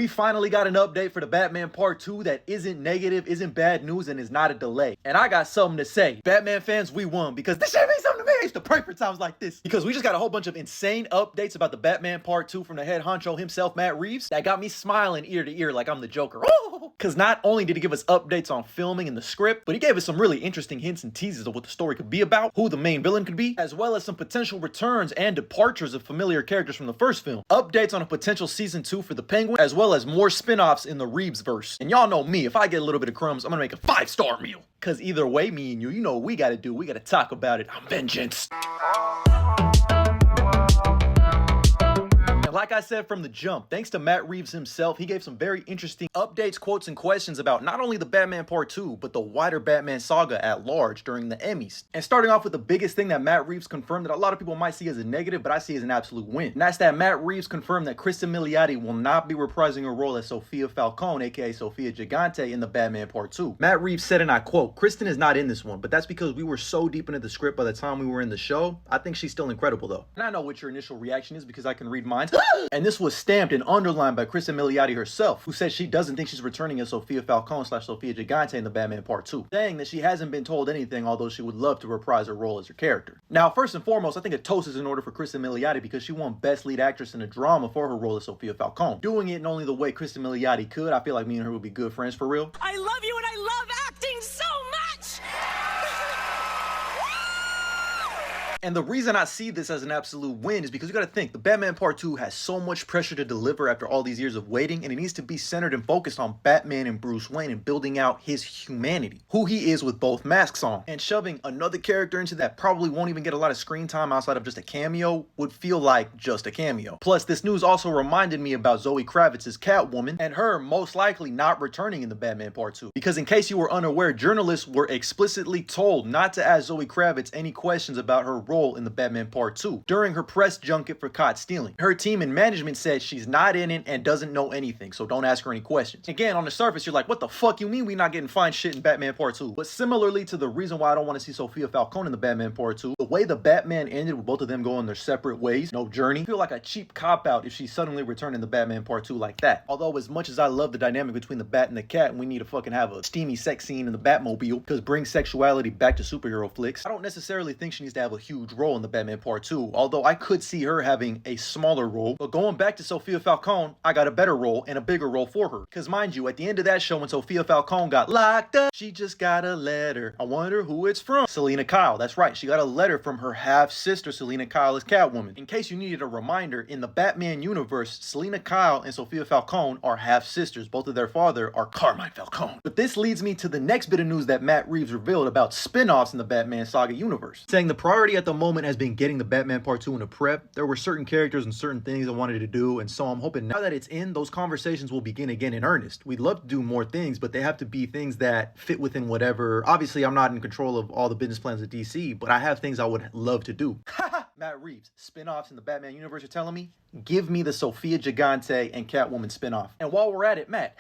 We finally got an update for the Batman Part 2 that isn't negative, isn't bad news, and is not a delay. And I got something to say. Batman fans, we won because this shit means something to me. I used to pray for times like this. Because we just got a whole bunch of insane updates about the Batman Part 2 from the head honcho himself, Matt Reeves, that got me smiling ear to ear like I'm the Joker. Because not only did he give us updates on filming and the script, but he gave us some really interesting hints and teases of what the story could be about, who the main villain could be, as well as some potential returns and departures of familiar characters from the first film. Updates on a potential season 2 for the Penguin, as well as more spin-offs in the Reeves verse. And y'all know me, if I get a little bit of crumbs, I'm gonna make a 5-star meal. Cause either way, me and you know what we gotta do. We gotta talk about it. I'm vengeance. Like I said from the jump, thanks to Matt Reeves himself, he gave some very interesting updates, quotes, and questions about not only the Batman Part 2, but the wider Batman saga at large during the Emmys. And starting off with the biggest thing that Matt Reeves confirmed that a lot of people might see as a negative, but I see as an absolute win. And that's that Matt Reeves confirmed that Kristen Milioti will not be reprising her role as Sophia Falcone, aka Sofia Gigante, in the Batman Part 2. Matt Reeves said, and I quote, "Kristen is not in this one, but that's because we were so deep into the script by the time we were in the show. I think she's still incredible though." And I know what your initial reaction is because I can read mine. And this was stamped and underlined by Kristen Milioti herself, who said she doesn't think she's returning as Sofia Falcone / Sofia Gigante in the Batman Part 2, saying that she hasn't been told anything, although she would love to reprise her role as her character. Now, first and foremost, I think a toast is in order for Kristen Milioti because she won Best Lead Actress in a Drama for her role as Sofia Falcone. Doing it in only the way Kristen Milioti could, I feel like me and her would be good friends for real. I love you and I love acting so much! And the reason I see this as an absolute win is because you gotta think, the Batman Part 2 has so much pressure to deliver after all these years of waiting, and it needs to be centered and focused on Batman and Bruce Wayne and building out his humanity, who he is with both masks on. And shoving another character into that probably won't even get a lot of screen time outside of just a cameo would feel like just a cameo. Plus, this news also reminded me about Zoe Kravitz's Catwoman, and her most likely not returning in the Batman Part 2. Because in case you were unaware, journalists were explicitly told not to ask Zoe Kravitz any questions about her role in the Batman Part 2 during her press junket for Caught Stealing. Her team and management said she's not in it and doesn't know anything, so don't ask her any questions. Again, on the surface, you're like, what the fuck you mean we not getting fine shit in Batman Part 2? But similarly to the reason why I don't want to see Sofia Falcone in the Batman Part 2, the way the Batman ended with both of them going their separate ways, no journey, I feel like a cheap cop-out if she suddenly returned in the Batman Part 2 like that. Although as much as I love the dynamic between the Bat and the Cat, and we need to fucking have a steamy sex scene in the Batmobile, because bring sexuality back to superhero flicks, I don't necessarily think she needs to have a huge role in the Batman Part 2, although I could see her having a smaller role. But going back to Sofia Falcone, I got a better role and a bigger role for her. Because mind you, at the end of that show when Sofia Falcone got locked up, she just got a letter. I wonder who it's from. Selena Kyle. That's right, she got a letter from her half-sister Selena Kyle as Catwoman. In case you needed a reminder, in the Batman universe, Selena Kyle and Sofia Falcone are half-sisters. Both of their father are Carmine Falcone. But this leads me to the next bit of news that Matt Reeves revealed about spin-offs in the Batman saga universe, saying the priority at the moment has been getting the Batman Part 2 into prep. There were certain characters and certain things I wanted to do, and so I'm hoping now that it's in, those conversations will begin again in earnest. We'd love to do more things, but they have to be things that fit within whatever. Obviously, I'm not in control of all the business plans of DC, but I have things I would love to do. Matt Reeves, spin-offs in the Batman universe, you're telling me? Give me the Sofia Gigante and Catwoman spin-off. And while we're at it, Matt,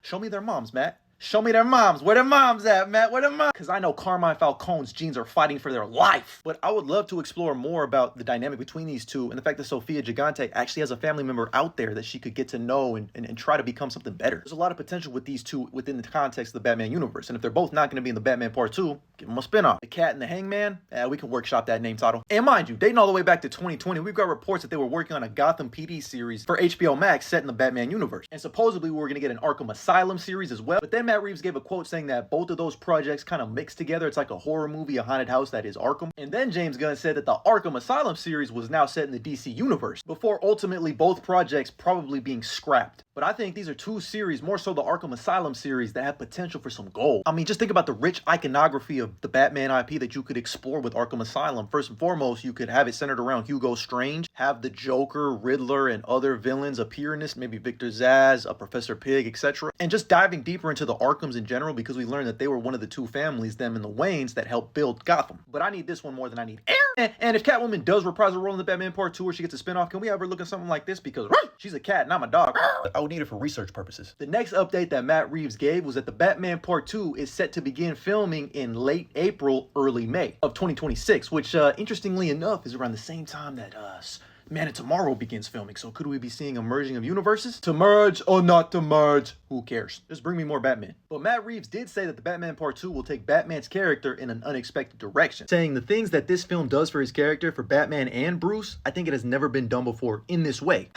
show me their moms, Matt. Show me their moms. Where their moms at, Matt? Where their moms? Because I know Carmine Falcone's genes are fighting for their life. But I would love to explore more about the dynamic between these two and the fact that Sofia Gigante actually has a family member out there that she could get to know and try to become something better. There's a lot of potential with these two within the context of the Batman universe. And if they're both not going to be in the Batman Part 2, give them a spinoff. The Cat and the Hangman, we can workshop that name title. And mind you, dating all the way back to 2020, we've got reports that they were working on a Gotham PD series for HBO Max set in the Batman universe. And supposedly we were going to get an Arkham Asylum series as well. But then Matt Reeves gave a quote saying that both of those projects kind of mixed together. It's like a horror movie, a haunted house that is Arkham. And then James Gunn said that the Arkham Asylum series was now set in the DC universe, before ultimately both projects probably being scrapped. But I think these are two series, more so the Arkham Asylum series, that have potential for some gold. I mean, just think about the rich iconography of the Batman IP that you could explore with Arkham Asylum. First and foremost, you could have it centered around Hugo Strange, have the Joker, Riddler, and other villains appear in this, maybe Victor Zsasz, a Professor Pig, etc. And just diving deeper into the Arkhams in general, because we learned that they were one of the two families, them and the Waynes, that helped build Gotham. But I need this one more than I need air. And if Catwoman does reprise a role in the Batman Part 2 where she gets a spinoff, can we have her look at something like this? Because she's a cat and I'm a dog. I would need it for research purposes. The next update that Matt Reeves gave was that the Batman Part 2 is set to begin filming in late April, early May of 2026, which interestingly enough is around the same time that Man of Tomorrow begins filming, so could we be seeing a merging of universes? To merge or not to merge? Who cares? Just bring me more Batman. But Matt Reeves did say that the Batman Part 2 will take Batman's character in an unexpected direction, saying the things that this film does for his character, for Batman and Bruce, I think it has never been done before in this way.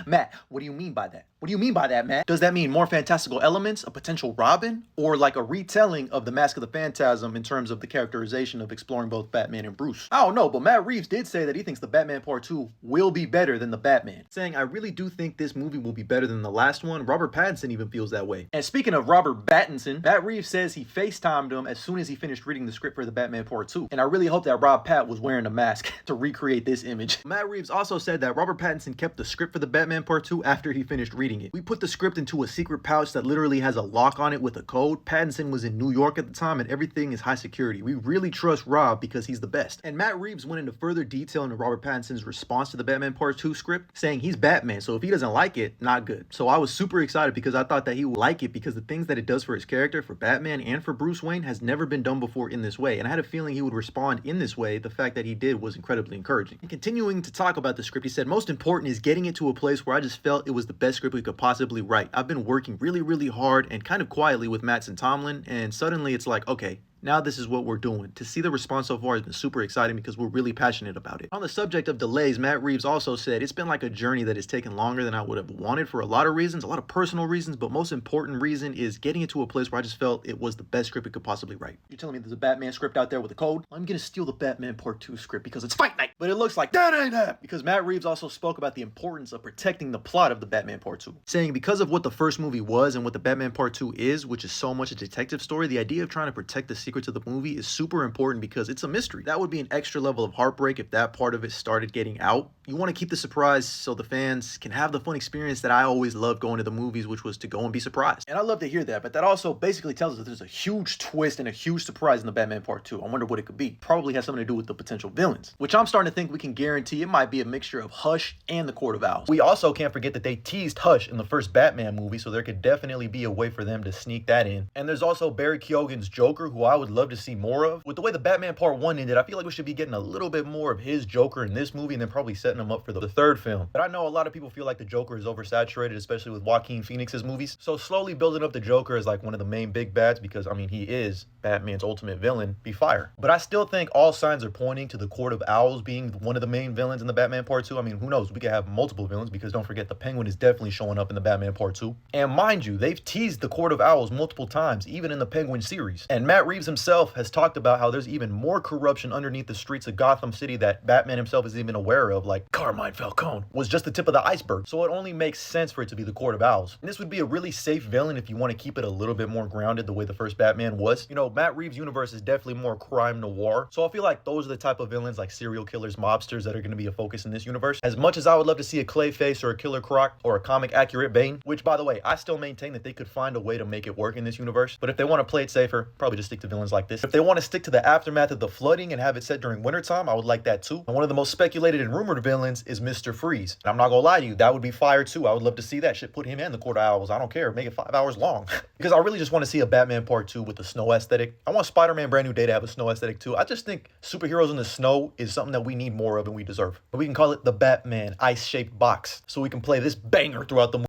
Matt, what do you mean by that? What do you mean by that, Matt? Does that mean more fantastical elements, a potential Robin, or like a retelling of the Mask of the Phantasm in terms of the characterization of exploring both Batman and Bruce? I don't know, but Matt Reeves did say that he thinks the Batman Part 2 will be better than the Batman, saying, I really do think this movie will be better than the last one. Robert Pattinson even feels that way. And speaking of Robert Pattinson, Matt Reeves says he FaceTimed him as soon as he finished reading the script for the Batman Part 2. And I really hope that Rob Pat was wearing a mask to recreate this image. Matt Reeves also said that Robert Pattinson kept the script for the Batman Part 2 after he finished reading it. We put the script into a secret pouch that literally has a lock on it with a code. Pattinson was in New York at the time and everything is high security. We really trust Rob because he's the best. And Matt Reeves went into further detail into Robert Pattinson's response to the Batman Part 2 script, saying he's Batman, so if he doesn't like it, not good. So I was super excited because I thought that he would like it because the things that it does for his character, for Batman and for Bruce Wayne, has never been done before in this way. And I had a feeling he would respond in this way. The fact that he did was incredibly encouraging. And continuing to talk about the script, he said, most important is getting it to a place where I just felt it was the best script we could possibly write. I've been working really hard and kind of quietly with Matt and Tomlin, and suddenly it's like, okay, now this is what we're doing. To see the response so far has been super exciting because we're really passionate about it. On the subject of delays, Matt Reeves also said it's been like a journey that has taken longer than I would have wanted for a lot of reasons, a lot of personal reasons, but most important reason is getting it to a place where I just felt it was the best script we could possibly write. You're telling me there's a Batman script out there with a code? I'm gonna steal the Batman Part 2 script because it's fight night. But it looks like that ain't that, because Matt Reeves also spoke about the importance of protecting the plot of the Batman Part 2, saying because of what the first movie was and what the Batman Part 2 is, which is so much a detective story, the idea of trying to protect the secrets of the movie is super important because it's a mystery. That would be an extra level of heartbreak if that part of it started getting out. You want to keep the surprise so the fans can have the fun experience that I always loved going to the movies, which was to go and be surprised. And I love to hear that, but that also basically tells us that there's a huge twist and a huge surprise in the Batman Part 2. I wonder what it could be. Probably has something to do with the potential villains, which I'm starting to think we can guarantee it might be a mixture of Hush and the Court of Owls. We also can't forget that they teased Hush in the first Batman movie, so there could definitely be a way for them to sneak that in. And there's also Barry Keoghan's Joker, who I would love to see more of. With the way the Batman Part 1 ended, I feel like we should be getting a little bit more of his Joker in this movie and then probably setting him up for the third film. But I know a lot of people feel like the Joker is oversaturated, especially with Joaquin Phoenix's movies. So slowly building up the Joker as like one of the main big bads, because I mean, he is Batman's ultimate villain, be fire. But I still think all signs are pointing to the Court of Owls being one of the main villains in the Batman Part 2. I mean, who knows? We could have multiple villains because don't forget the Penguin is definitely showing up in the Batman Part 2. And mind you, they've teased the Court of Owls multiple times, even in the Penguin series. And Matt Reeves himself has talked about how there's even more corruption underneath the streets of Gotham City that Batman himself isn't even aware of, like Carmine Falcone was just the tip of the iceberg. So it only makes sense for it to be the Court of Owls. And this would be a really safe villain if you want to keep it a little bit more grounded the way the first Batman was. You know, Matt Reeves' universe is definitely more crime noir. So I feel like those are the type of villains like serial killers, mobsters that are going to be a focus in this universe. As much as I would love to see a Clayface or a Killer Croc or a comic accurate Bane, which by the way, I still maintain that they could find a way to make it work in this universe. But if they want to play it safer, probably just stick to villains like this. If they want to stick to the aftermath of the flooding and have it set during wintertime, I would like that too. And one of the most speculated and rumored villains is Mr. Freeze. And I'm not gonna lie to you, that would be fire too. I would love to see that shit. Put him in the Court of Owls. I don't care. Make it 5 hours long. Because I really just want to see a Batman Part 2 with the snow aesthetic. I want Spider-Man Brand New Day to have a snow aesthetic too. I just think superheroes in the snow is something that we need more of and we deserve. But we can call it the Batman ice-shaped box so we can play this banger throughout the movie.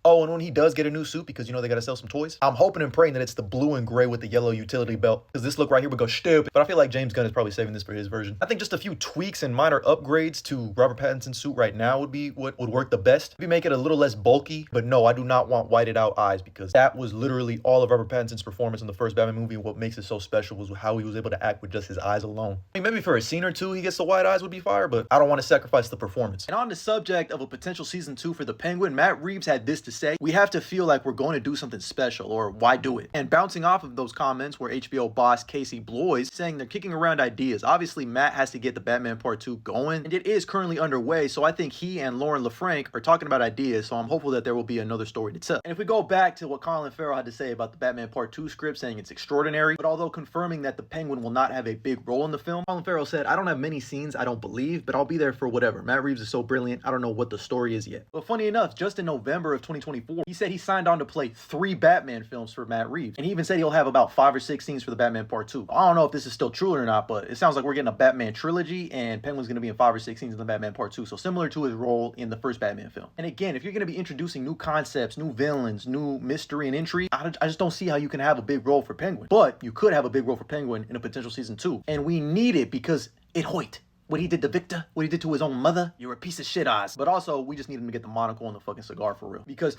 Oh, and when he does get a new suit, because you know they gotta sell some toys, I'm hoping and praying that it's the blue and gray with the yellow utility belt. Because this look right here would go stupid. But I feel like James Gunn is probably saving this for his version. I think just a few tweaks and minor upgrades to Robert Pattinson's suit right now would be what would work the best. Maybe make it a little less bulky. But no, I do not want whited out eyes, because that was literally all of Robert Pattinson's performance in the first Batman movie. And what makes it so special was how he was able to act with just his eyes alone. I mean, maybe for a scene or two he gets the white eyes would be fire, but I don't want to sacrifice the performance. And on the subject of a potential season 2 for the Penguin, Matt Reeves had this to say: we have to feel like we're going to do something special, or why do it? And bouncing off of those comments were HBO boss Casey Bloys saying they're kicking around ideas. Obviously, Matt has to get the Batman Part 2 going, and it is currently underway, so I think he and Lauren LaFranc are talking about ideas, so I'm hopeful that there will be another story to tell. And if we go back to what Colin Farrell had to say about the Batman Part 2 script, saying it's extraordinary, but although confirming that the Penguin will not have a big role in the film, Colin Farrell said, I don't have many scenes, I don't believe, but I'll be there for whatever. Matt Reeves is so brilliant, I don't know what the story is yet. But funny enough, just in November of 2020, 2024, he said he signed on to play 3 Batman films for Matt Reeves. And he even said he'll have about 5 or 6 scenes for the Batman Part 2. I don't know if this is still true or not, but it sounds like we're getting a Batman trilogy, and Penguin's going to be in 5 or 6 scenes in the Batman Part 2. So similar to his role in the first Batman film. And again, if you're going to be introducing new concepts, new villains, new mystery and intrigue, I just don't see how you can have a big role for Penguin. But you could have a big role for Penguin in a potential season 2. And we need it because it hoit. What he did to Victor, what he did to his own mother, you're a piece of shit, Oz. But also, we just need him to get the monocle and the fucking cigar for real. Because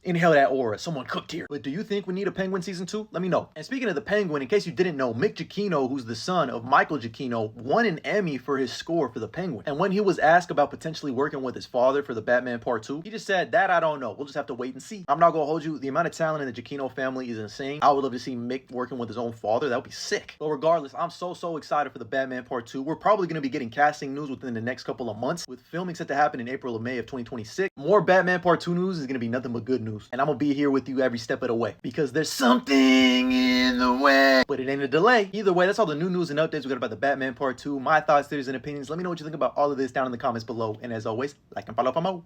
inhale that aura, someone cooked here. But do you think we need a Penguin season 2? Let me know. And speaking of the Penguin, in case you didn't know, Mick Giacchino, who's the son of Michael Giacchino, won an Emmy for his score for the Penguin. And when he was asked about potentially working with his father for the Batman Part 2, he just said, that I don't know. We'll just have to wait and see. I'm not gonna hold you. The amount of talent in the Giacchino family is insane. I would love to see Mick working with his own father. That would be sick. But regardless, I'm so excited for the Batman Part 2. We're probably gonna be getting casting news within the next couple of months, with filming set to happen in April or May of 2026. More Batman Part 2 news is gonna be nothing but good news. And I'm gonna be here with you every step of the way, because there's something in the way, but it ain't a delay. Either way, that's all the new news and updates we got about the Batman Part 2. My thoughts, theories, and opinions. Let me know what you think about all of this down in the comments below. And as always, like and follow for more.